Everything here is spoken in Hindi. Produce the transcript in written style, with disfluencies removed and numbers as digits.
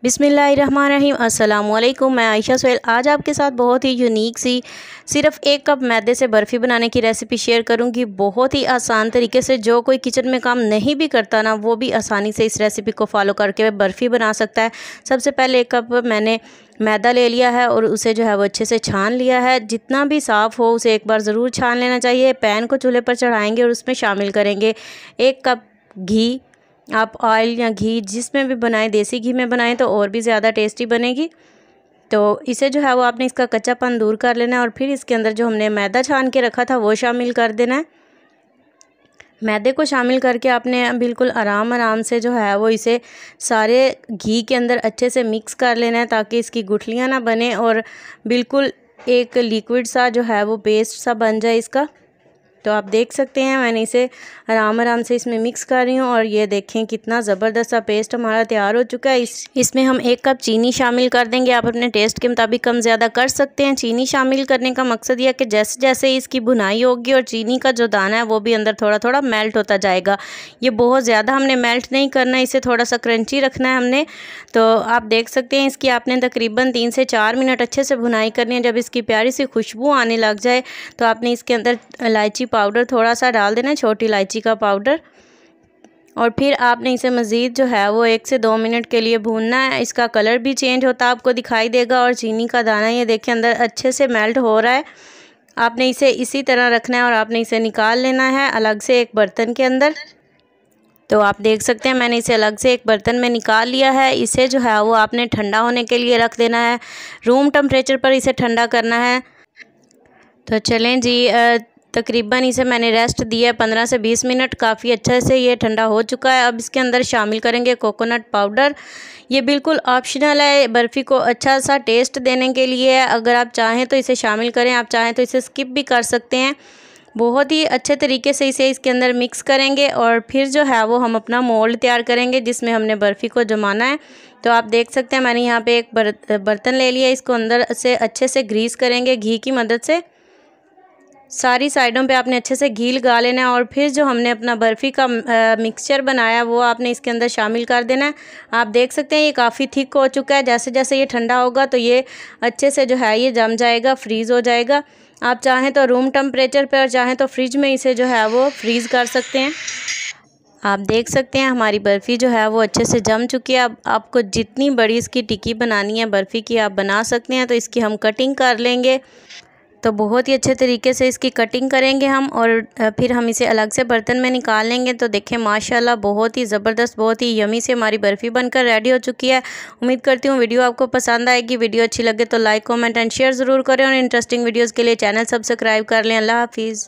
बिस्मिल्लाहिर्रहमानिर्रहीम। अस्सलामुअलैकुम। मैं आयशा सोहेल आज आपके साथ बहुत ही यूनिक सी सिर्फ़ 1 कप मैदे से बर्फ़ी बनाने की रेसिपी शेयर करूंगी। बहुत ही आसान तरीके से जो कोई किचन में काम नहीं भी करता ना, वो भी आसानी से इस रेसिपी को फॉलो करके बर्फ़ी बना सकता है। सबसे पहले 1 कप मैंने मैदा ले लिया है और उसे जो है वो अच्छे से छान लिया है। जितना भी साफ़ हो उसे एक बार ज़रूर छान लेना चाहिए। पैन को चूल्हे पर चढ़ाएँगे और उसमें शामिल करेंगे 1 कप घी। आप ऑयल या घी जिसमें भी बनाएं, देसी घी में बनाएं तो और भी ज़्यादा टेस्टी बनेगी। तो इसे जो है वो आपने इसका कच्चापन दूर कर लेना है और फिर इसके अंदर जो हमने मैदा छान के रखा था वो शामिल कर देना है। मैदे को शामिल करके आपने बिल्कुल आराम से जो है वो इसे सारे घी के अंदर अच्छे से मिक्स कर लेना है, ताकि इसकी गुठलियाँ ना बने और बिल्कुल एक लिक्विड सा जो है वो पेस्ट सा बन जाए इसका। तो आप देख सकते हैं मैंने इसे आराम से इसमें मिक्स कर रही हूँ और ये देखें कितना ज़बरदस्त सा पेस्ट हमारा तैयार हो चुका है। इसमें हम 1 कप चीनी शामिल कर देंगे। आप अपने टेस्ट के मुताबिक कम ज़्यादा कर सकते हैं। चीनी शामिल करने का मकसद यह है कि जैसे जैसे इसकी भुनाई होगी और चीनी का जो दाना है वो भी अंदर थोड़ा थोड़ा मेल्ट होता जाएगा। ये बहुत ज़्यादा हमने मेल्ट नहीं करना है, इसे थोड़ा सा क्रंची रखना है हमने। तो आप देख सकते हैं इसकी आपने तकरीबन 3 से 4 मिनट अच्छे से भुनाई करनी है। जब इसकी प्यारी सी खुशबू आने लग जाए तो आपने इसके अंदर इलायची पाउडर थोड़ा सा डाल देना है, छोटी इलायची का पाउडर। और फिर आपने इसे मज़ीद जो है वो 1 से 2 मिनट के लिए भूनना है। इसका कलर भी चेंज होता आपको दिखाई देगा और चीनी का दाना ये देखिए अंदर अच्छे से मेल्ट हो रहा है। आपने इसे इसी तरह रखना है और आपने इसे निकाल लेना है अलग से एक बर्तन के अंदर। तो आप देख सकते हैं मैंने इसे अलग से एक बर्तन में निकाल लिया है। इसे जो है वो आपने ठंडा होने के लिए रख देना है। रूम टेम्परेचर पर इसे ठंडा करना है। तो चलें जी, तकरीबन इसे मैंने रेस्ट दिया है 15 से 20 मिनट। काफ़ी अच्छे से ये ठंडा हो चुका है। अब इसके अंदर शामिल करेंगे कोकोनट पाउडर। ये बिल्कुल ऑप्शनल है, बर्फ़ी को अच्छा सा टेस्ट देने के लिए है। अगर आप चाहें तो इसे शामिल करें, आप चाहें तो इसे स्किप भी कर सकते हैं। बहुत ही अच्छे तरीके से इसे इसके अंदर मिक्स करेंगे और फिर जो है वो हम अपना मोल्ड तैयार करेंगे जिसमें हमने बर्फ़ी को जमाना है। तो आप देख सकते हैं मैंने यहाँ पे एक बर्तन ले लिया। इसको अंदर से अच्छे से ग्रीस करेंगे घी की मदद से। सारी साइडों पे आपने अच्छे से घी लगा लेना है और फिर जो हमने अपना बर्फ़ी का मिक्सचर बनाया वो आपने इसके अंदर शामिल कर देना है। आप देख सकते हैं ये काफ़ी थिक हो चुका है। जैसे जैसे ये ठंडा होगा तो ये अच्छे से जो है ये जम जाएगा, फ्रीज़ हो जाएगा। आप चाहें तो रूम टेम्परेचर पर और चाहें तो फ्रिज में इसे जो है वो फ्रीज़ कर सकते हैं। आप देख सकते हैं हमारी बर्फ़ी जो है वो अच्छे से जम चुकी है। अब आपको जितनी बड़ी इसकी टिक्की बनानी है बर्फ़ी की आप बना सकते हैं। तो इसकी हम कटिंग कर लेंगे। तो बहुत ही अच्छे तरीके से इसकी कटिंग करेंगे हम और फिर हम इसे अलग से बर्तन में निकाल लेंगे। तो देखें माशाल्लाह बहुत ही ज़बरदस्त, बहुत ही यमी से हमारी बर्फ़ी बनकर रेडी हो चुकी है। उम्मीद करती हूँ वीडियो आपको पसंद आएगी। वीडियो अच्छी लगे तो लाइक, कमेंट एंड शेयर ज़रूर करें और इंटरेस्टिंग वीडियोज़ के लिए चैनल सब्सक्राइब कर लें। अल्लाह हाफिज़।